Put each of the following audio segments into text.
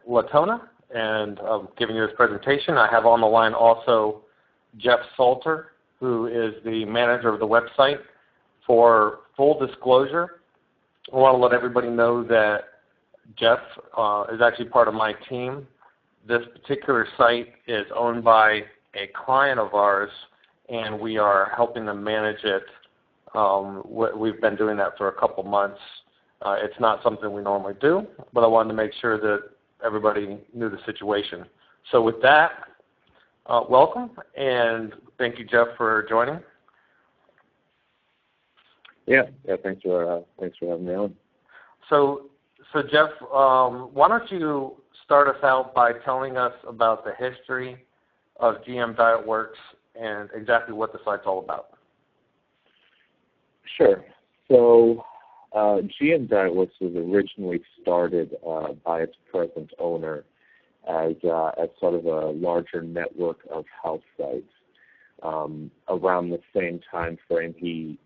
Latona, and giving you this presentation. I have on the line also Jeff Salter, who is the manager of the website. For full disclosure, I want to let everybody know that Jeff is actually part of my team. This particular site is owned by a client of ours, and we are helping them manage it. We've been doing that for a couple months. It's not something we normally do, but I wanted to make sure that everybody knew the situation. So with that, welcome, and thank you, Jeff, for joining. Yeah, thanks for having me on. So Jeff, why don't you start us out by telling us about the history of GM DietWorks and exactly what the site's all about. Sure. So GM DietWorks was originally started by its present owner as sort of a larger network of health sites. Around the same time frame, he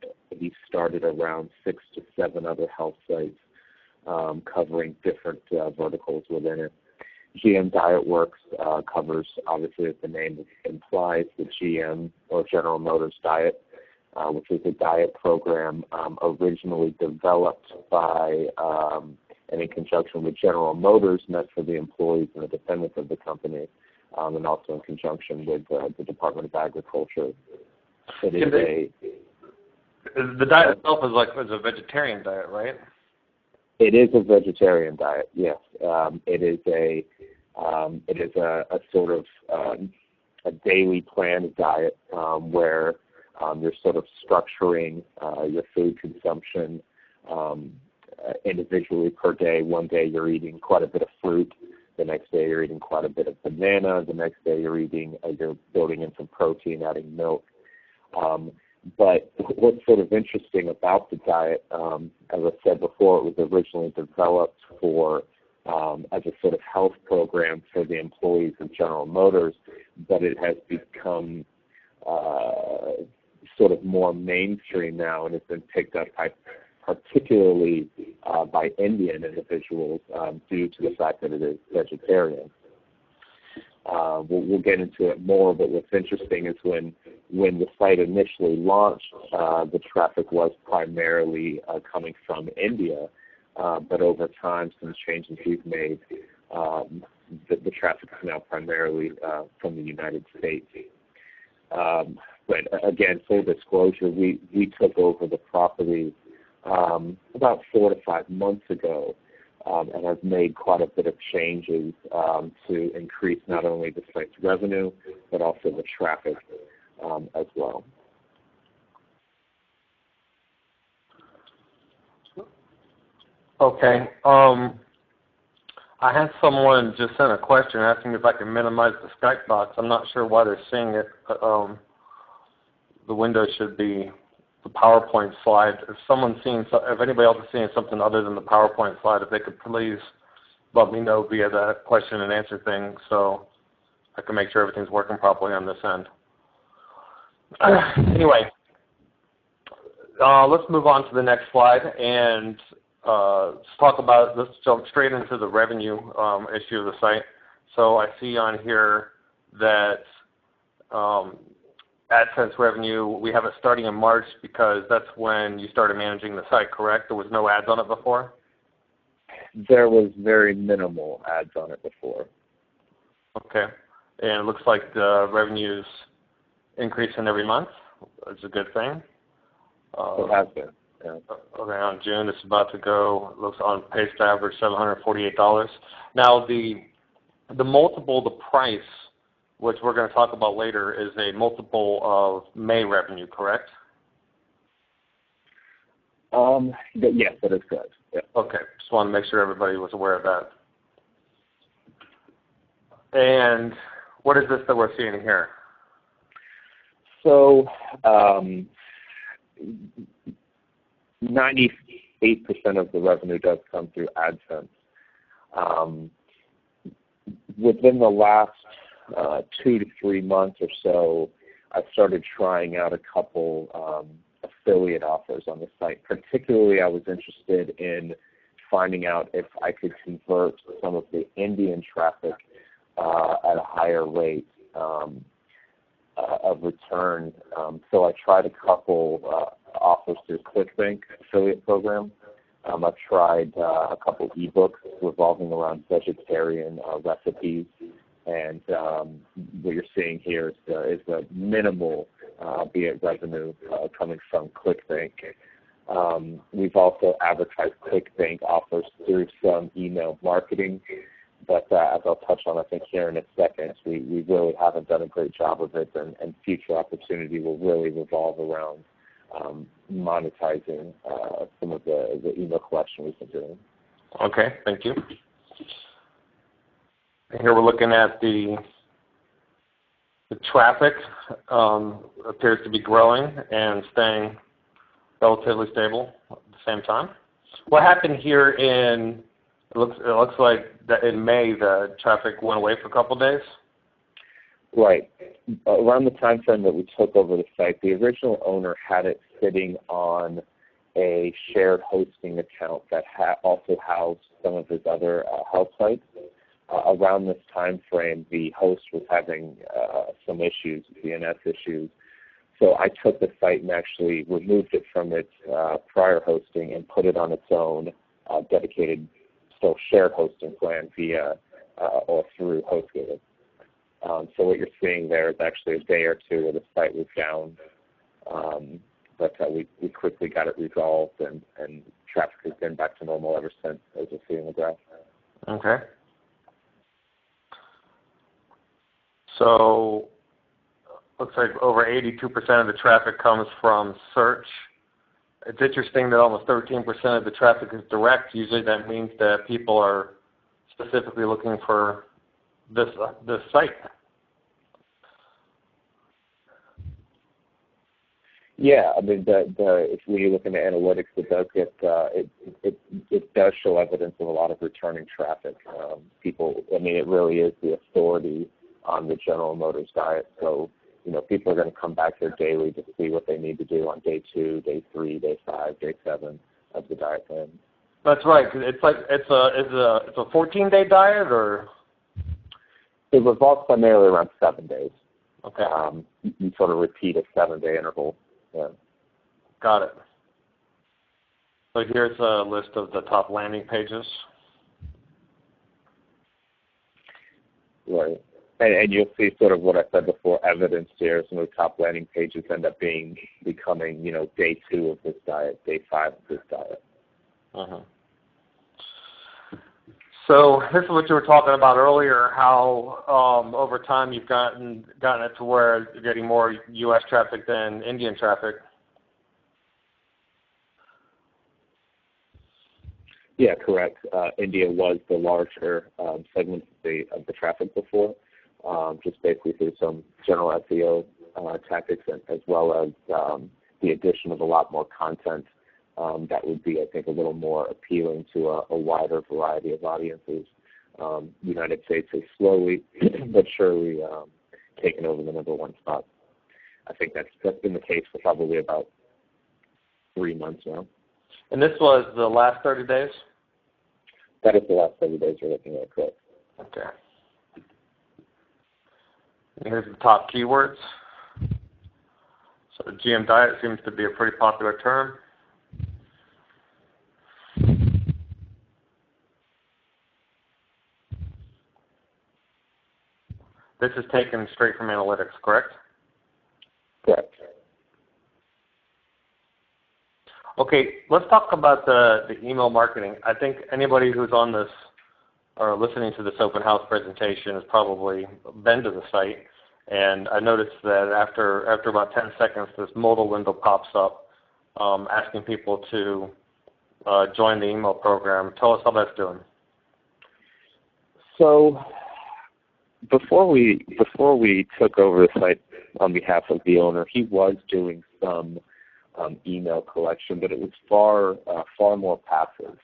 started around 6 to 7 other health sites covering different verticals within it. GM DietWorks covers, obviously, as the name implies, the GM or General Motors diet, which is a diet program originally developed by and in conjunction with General Motors, meant for the employees and the dependents of the company, and also in conjunction with the Department of Agriculture. The diet itself is a vegetarian diet, right? It is a vegetarian diet. Yes, it is a sort of a daily planned diet where you're sort of structuring your food consumption individually per day. One day you're eating quite a bit of fruit. The next day you're eating quite a bit of banana. The next day you're building in some protein, adding milk. But what's sort of interesting about the diet, as I said before, it was originally developed as a sort of health program for the employees of General Motors, but it has become sort of more mainstream now and has been picked up particularly by Indian individuals due to the fact that it is vegetarian. We'll get into it more, but what's interesting is when the site initially launched, the traffic was primarily coming from India, but over time, some changes we've made, the traffic is now primarily from the United States. But again, full disclosure, we took over the property about 4 to 5 months ago, and have made quite a bit of changes to increase not only the site's revenue, but also the traffic as well. Okay. I had someone just send a question asking me if I can minimize the Skype box. I'm not sure why they're seeing it. The window should be the PowerPoint slide. If anybody else is seeing something other than the PowerPoint slide, if they could please let me know via the question and answer thing so I can make sure everything's working properly on this end. Anyway, let's move on to the next slide and let's jump straight into the revenue issue of the site. So I see on here that AdSense revenue, we have it starting in March because that's when you started managing the site, correct? There was no ads on it before? There was very minimal ads on it before. Okay. And it looks like the revenue's increasing every month. It's a good thing. It has been. Yeah. Okay, on June, it's about to go, looks on pace to average $748. Now, the multiple, the price, which we're going to talk about later, is a multiple of May revenue, correct? Yes, that is correct. Yeah. Okay, just want to make sure everybody was aware of that. And what is this that we're seeing here? So, 98% of the revenue does come through AdSense. Within the last 2 to 3 months or so, I started trying out a couple affiliate offers on the site. Particularly, I was interested in finding out if I could convert some of the Indian traffic at a higher rate of return. So I tried a couple offers through ClickBank affiliate program. I've tried a couple ebooks revolving around vegetarian recipes, and what you're seeing here is a minimal, be it revenue, coming from ClickBank. We've also advertised ClickBank offers through some email marketing, but as I'll touch on, I think, here in a second, we really haven't done a great job of it, and future opportunity will really revolve around monetizing some of the email collection we've been doing. Okay, thank you. And here we're looking at the traffic appears to be growing and staying relatively stable at the same time. What happened here it looks like that in May the traffic went away for a couple of days? Right. Around the time frame that we took over the site, the original owner had it sitting on a shared hosting account that also housed some of his other health sites. Around this time frame, the host was having some issues, DNS issues. So I took the site and actually removed it from its prior hosting and put it on its own dedicated, still shared hosting plan via or through HostGator. So what you're seeing there is actually a day or two where the site was down, but we quickly got it resolved, and traffic has been back to normal ever since, as you'll see in the graph. Okay. So looks like over 82% of the traffic comes from search. It's interesting that almost 13% of the traffic is direct. Usually that means that people are specifically looking for this site. Yeah, I mean, if we look into analytics, it does get it does show evidence of a lot of returning traffic. People, I mean, it really is the authority on the General Motors diet. So, people are going to come back here daily to see what they need to do on day 2, day 3, day 5, day 7 of the diet plan. That's right. It's a 14-day diet, or it revolves primarily around 7 days. Okay. You sort of repeat a 7-day interval. Yeah. Got it. So here's a list of the top landing pages. Right. And you'll see sort of what I said before, evidence here. Some of the top landing pages end up becoming, day 2 of this diet, day 5 of this diet. Uh-huh. So this is what you were talking about earlier, how over time you've gotten it to where you're getting more U.S. traffic than Indian traffic. Yeah, correct. India was the larger segment of the traffic before, just basically through some general SEO tactics, as well as the addition of a lot more content that would be, I think, a little more appealing to a wider variety of audiences. United States has slowly but surely taken over the number 1 spot. I think that's been the case for probably about 3 months now. And this was the last 30 days? That is the last 30 days we're looking at, correct. Okay. And here's the top keywords. So GM diet seems to be a pretty popular term. This is taken straight from analytics, correct? Correct. Okay, let's talk about the email marketing. I think anybody who's on this or listening to this open house presentation has probably been to the site, and I noticed that after about 10 seconds, this modal window pops up asking people to join the email program. Tell us how that's doing. So before we took over the site on behalf of the owner, he was doing some email collection, but it was far more passive.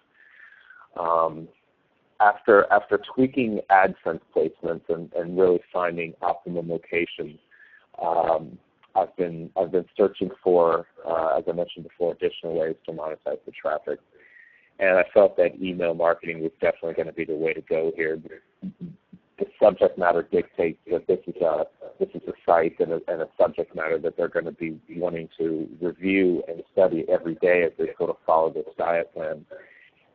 After tweaking AdSense placements and really finding optimum locations, I've been searching for, as I mentioned before, additional ways to monetize the traffic. And I felt that email marketing was definitely going to be the way to go here. The subject matter dictates that this is a site and a subject matter that they're going to be wanting to review and study every day as they sort of follow this diet plan.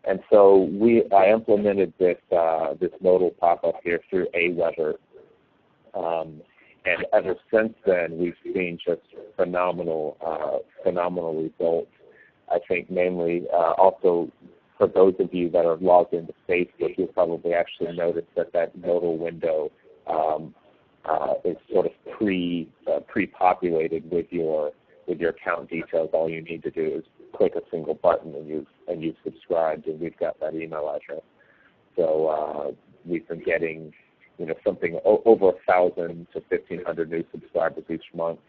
And so I implemented this modal pop-up here through Aweber, and ever since then we've seen just phenomenal results. I think mainly also for those of you that are logged into Facebook, you'll probably actually notice that modal window is sort of pre-populated with your account details. All you need to do is click a single button and you've subscribed, and we've got that email address. So we've been getting something over 1,000 to 1,500 new subscribers each month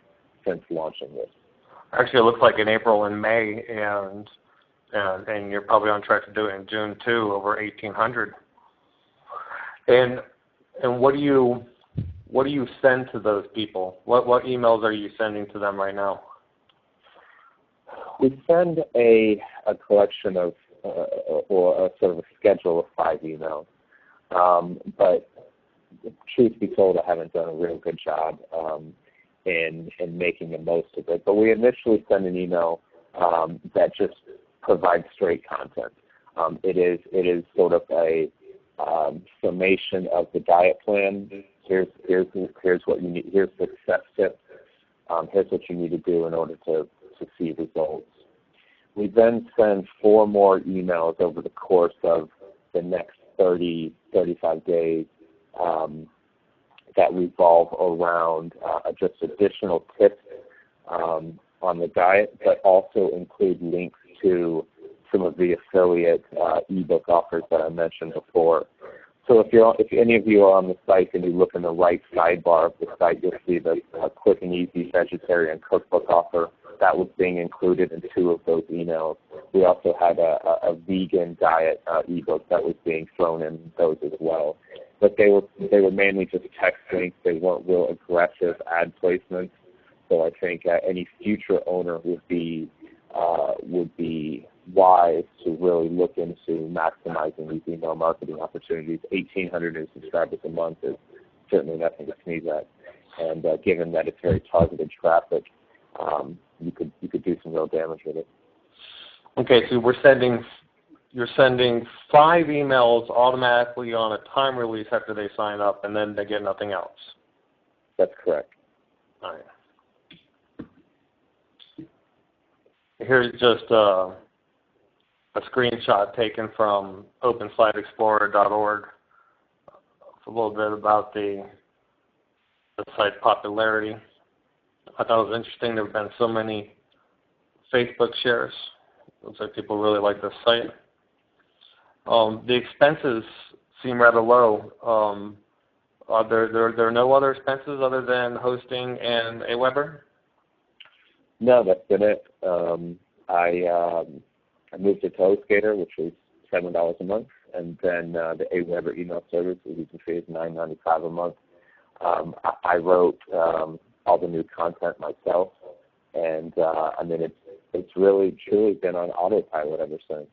since launching this. Actually, it looks like in April and May, and you're probably on track to do it in June too, over 1,800. And what do you send to those people? What emails are you sending to them right now? We send a collection of or a sort of a schedule of 5 emails, but truth be told, I haven't done a real good job in making the most of it. But we initially send an email that just provides straight content. It is sort of a summation of the diet plan. Here's what you need. Here's success tips. Here's what you need to do in order to see results. We then send 4 more emails over the course of the next 35 days that revolve around just additional tips on the diet, but also include links to some of the affiliate ebook offers that I mentioned before. So if any of you are on the site and you look in the right sidebar of the site, you'll see the quick and easy vegetarian cookbook offer. That was being included in 2 of those emails. We also had a vegan diet ebook that was being thrown in those as well. But they were mainly just text links. They weren't real aggressive ad placements. So I think any future owner would be wise to really look into maximizing these email marketing opportunities. 1,800 new subscribers a month is certainly nothing to sneeze at. And given that it's very targeted traffic, you could do some real damage with it. Okay, so you're sending 5 emails automatically on a time release after they sign up, and then they get nothing else. That's correct. All right. Here's just a screenshot taken from OpenSiteExplorer.org. It's a little bit about the site's popularity. I thought it was interesting there have been so many Facebook shares. Looks like people really like this site. The expenses seem rather low. Are there no other expenses other than hosting and Aweber? No, that's been it. I moved it to HostGator, which was $7 a month, and then the Aweber email service, as you can see, is $9.95 a month. I wrote all the new content myself, and I mean it's really truly been on autopilot ever since.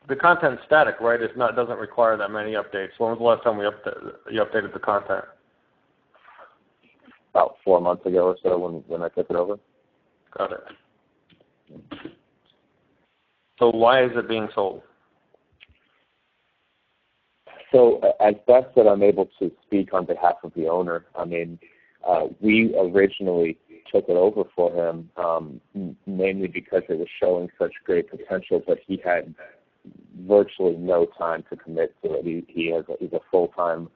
The content's static, right? It doesn't require that many updates. When was the last time you updated the content? About 4 months ago or so when I took it over. Got it. So why is it being sold? So as best that I'm able to speak on behalf of the owner, I mean, we originally took it over for him mainly because it was showing such great potential, but he had virtually no time to commit to it. He's a full-time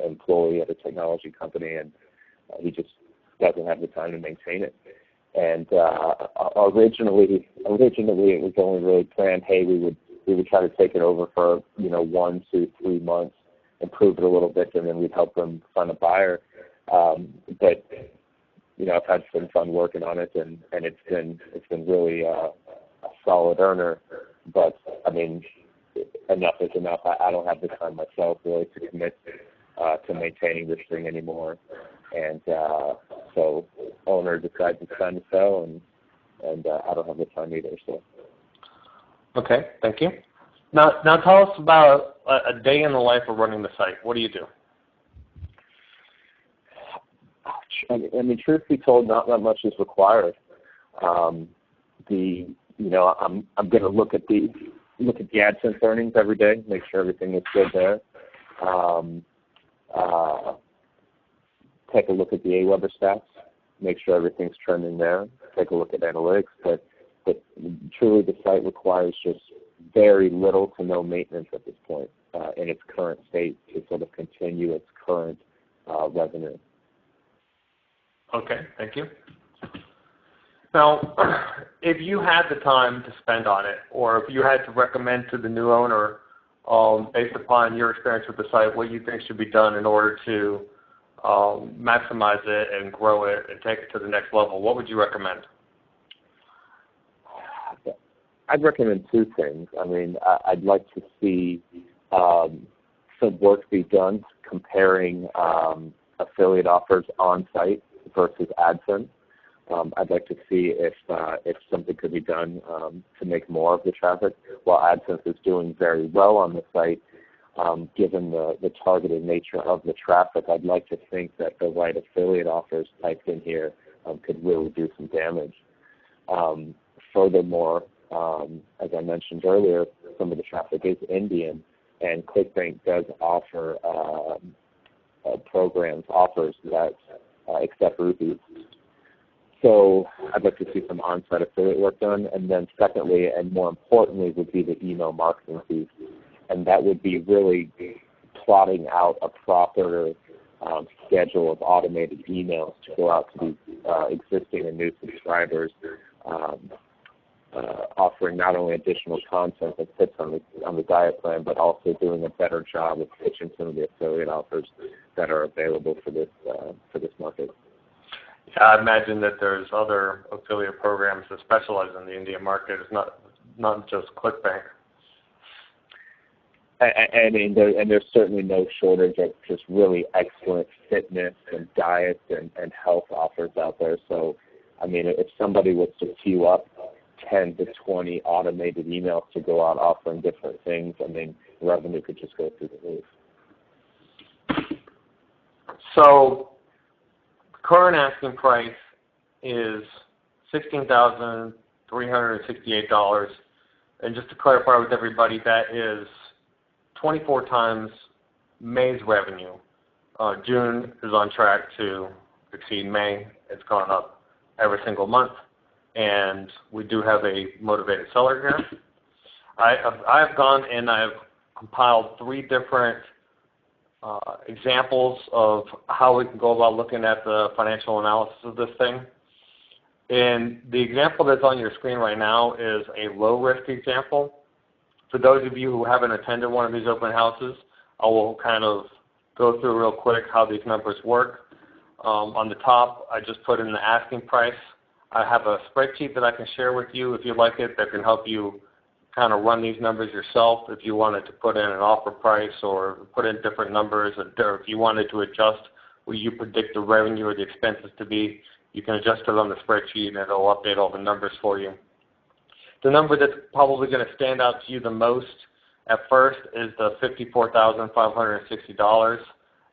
employee at a technology company, and he just doesn't have the time to maintain it. And originally it was only really planned, hey, we would try to take it over for 1 to 3 months, improve it a little bit, and then we'd help them find a buyer. But I've had some fun working on it, and it's been really a solid earner. But I mean, enough is enough. I don't have the time myself really to commit to maintaining this thing anymore. And so owner decides it's time to sell, and I don't have the time either. So Okay, thank you. Now tell us about a day in the life of running the site. What do you do? I mean, truth be told, not that much is required. I'm going to look at the AdSense earnings every day, make sure everything is good there. Take a look at the AWeber stats, make sure everything's trending there. Take a look at analytics, but truly the site requires just very little to no maintenance at this point in its current state to sort of continue its current revenue. Okay, thank you. Now, if you had the time to spend on it, or if you had to recommend to the new owner, based upon your experience with the site, what you think should be done in order to maximize it and grow it and take it to the next level, what would you recommend? I'd recommend two things. I mean, I'd like to see some work be done comparing affiliate offers on site versus AdSense. I'd like to see if something could be done to make more of the traffic. While AdSense is doing very well on the site, given the targeted nature of the traffic, I'd like to think that the right affiliate offers typed in here could really do some damage. Furthermore, as I mentioned earlier, some of the traffic is Indian, and ClickBank does offer offers that accept rupees. So I'd like to see some on-site affiliate work done. And then secondly, and more importantly, would be the email marketing piece. And that would be really plotting out a proper schedule of automated emails to go out to the existing and new subscribers, offering not only additional content that fits on the diet plan, but also doing a better job of pitching some of the affiliate offers that are available for this market. Yeah, I imagine that there's other affiliate programs that specialize in the Indian market. It's not just ClickBank. And there's certainly no shortage of just really excellent fitness and diet and health offers out there. So, I mean, if somebody was to queue up 10 to 20 automated emails to go out offering different things, I mean, revenue could just go through the roof. So, current asking price is $16,368. And just to clarify with everybody, that is 24 times May's revenue. June is on track to exceed May. It's gone up every single month. And we do have a motivated seller here. I've gone and I've compiled 3 different examples of how we can go about looking at the financial analysis of this thing. And the example that's on your screen right now is a low-risk example. For those of you who haven't attended one of these open houses, I will kind of go through real quick how these numbers work. On the top, I just put in the asking price. I have a spreadsheet that I can share with you if you like it that can help you kind of run these numbers yourself if you wanted to put in an offer price or put in different numbers, or if you wanted to adjust what you predict the revenue or the expenses to be, you can adjust it on the spreadsheet and it'll update all the numbers for you. The number that's probably going to stand out to you the most at first is the $54,560.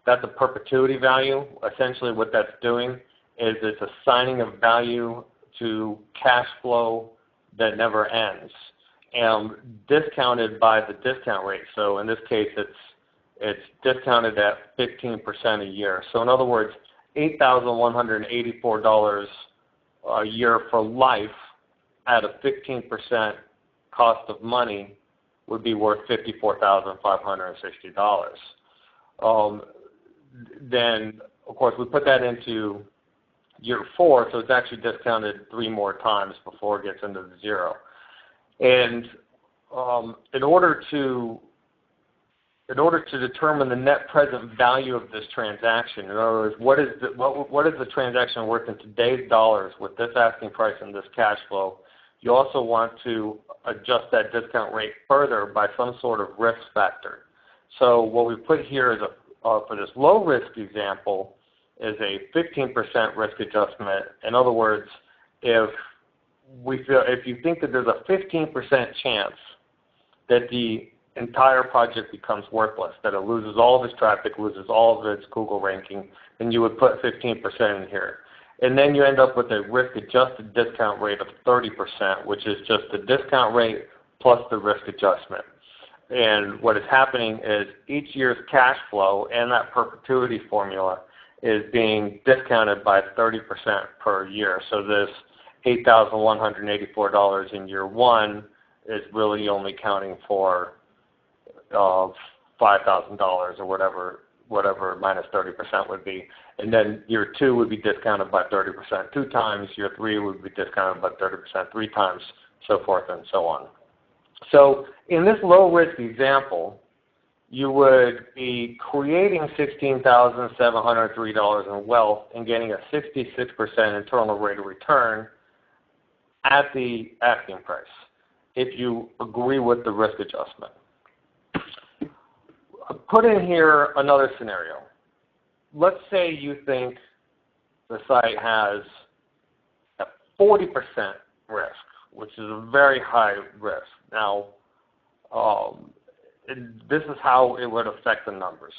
That's a perpetuity value. Essentially what that's doing is it's assigning a value to cash flow that never ends, and discounted by the discount rate. So in this case, it's discounted at 15% a year. So in other words, $8,184 a year for life at a 15% cost of money would be worth $54,560. Then, of course, we put that into year 4, so it's actually discounted 3 more times before it gets into the zero. And in order to determine the net present value of this transaction, in other words, what is the transaction worth in today's dollars with this asking price and this cash flow, you also want to adjust that discount rate further by some sort of risk factor. So what we put here is for this low risk example is a 15% risk adjustment. In other words, if you think that there's a 15% chance that the entire project becomes worthless, that it loses all of its traffic, loses all of its Google ranking, then you would put 15% in here. And then you end up with a risk-adjusted discount rate of 30%, which is just the discount rate plus the risk adjustment. And what is happening is each year's cash flow and that perpetuity formula is being discounted by 30% per year. So this $8,184 in year one is really only counting for $5,000 or whatever minus 30% would be. And then year two would be discounted by 30% 2 times, year three would be discounted by 30% 3 times, so forth and so on. So in this low-risk example, you would be creating $16,703 in wealth and getting a 66% internal rate of return at the asking price if you agree with the risk adjustment. Put in here another scenario. Let's say you think the site has a 40% risk, which is a very high risk. Now, this is how it would affect the numbers.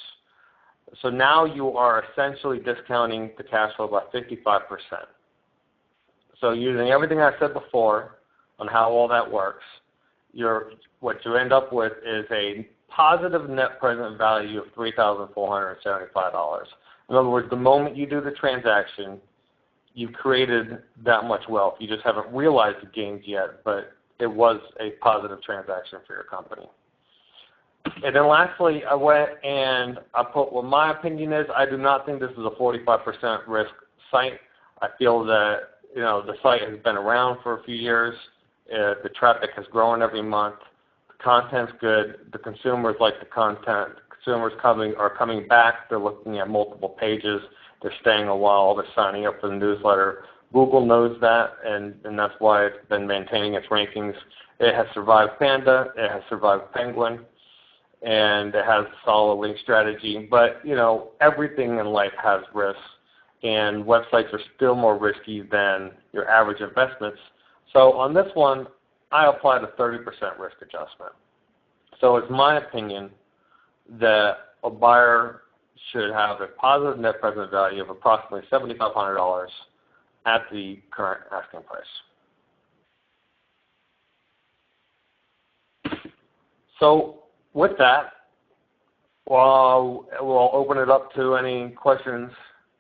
So now you are essentially discounting the cash flow by 55%. So using everything I said before on how all that works, what you end up with is a positive net present value of $3,475. In other words, the moment you do the transaction, you've created that much wealth. You just haven't realized the gains yet, but it was a positive transaction for your company. And then lastly, I went and I put what my opinion is. I do not think this is a 45% risk site. I feel that the site has been around for a few years. The traffic has grown every month. The content's good. The consumers like the content. Consumers are coming back. They're looking at multiple pages. They're staying a while. They're signing up for the newsletter. Google knows that, and that's why it's been maintaining its rankings. It has survived Panda. It has survived Penguin. And it has a solid link strategy. But, everything in life has risks, and websites are still more risky than your average investments. So on this one, I applied a 30% risk adjustment. So it's my opinion that a buyer should have a positive net present value of approximately $7,500 at the current asking price. So with that, we'll open it up to any questions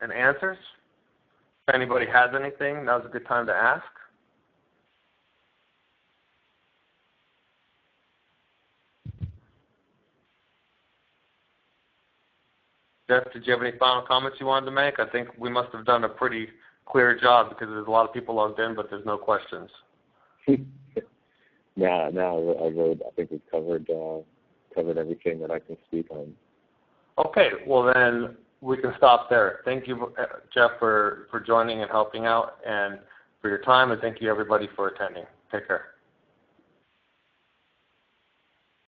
and answers. If anybody has anything, now's a good time to ask. Jeff, did you have any final comments you wanted to make? I think we must have done a pretty clear job because there's a lot of people logged in, but there's no questions. No, I think we've covered everything that I can speak on. Okay, well then we can stop there. Thank you, Jeff, for joining and helping out, and for your time, and thank you everybody for attending. Take care.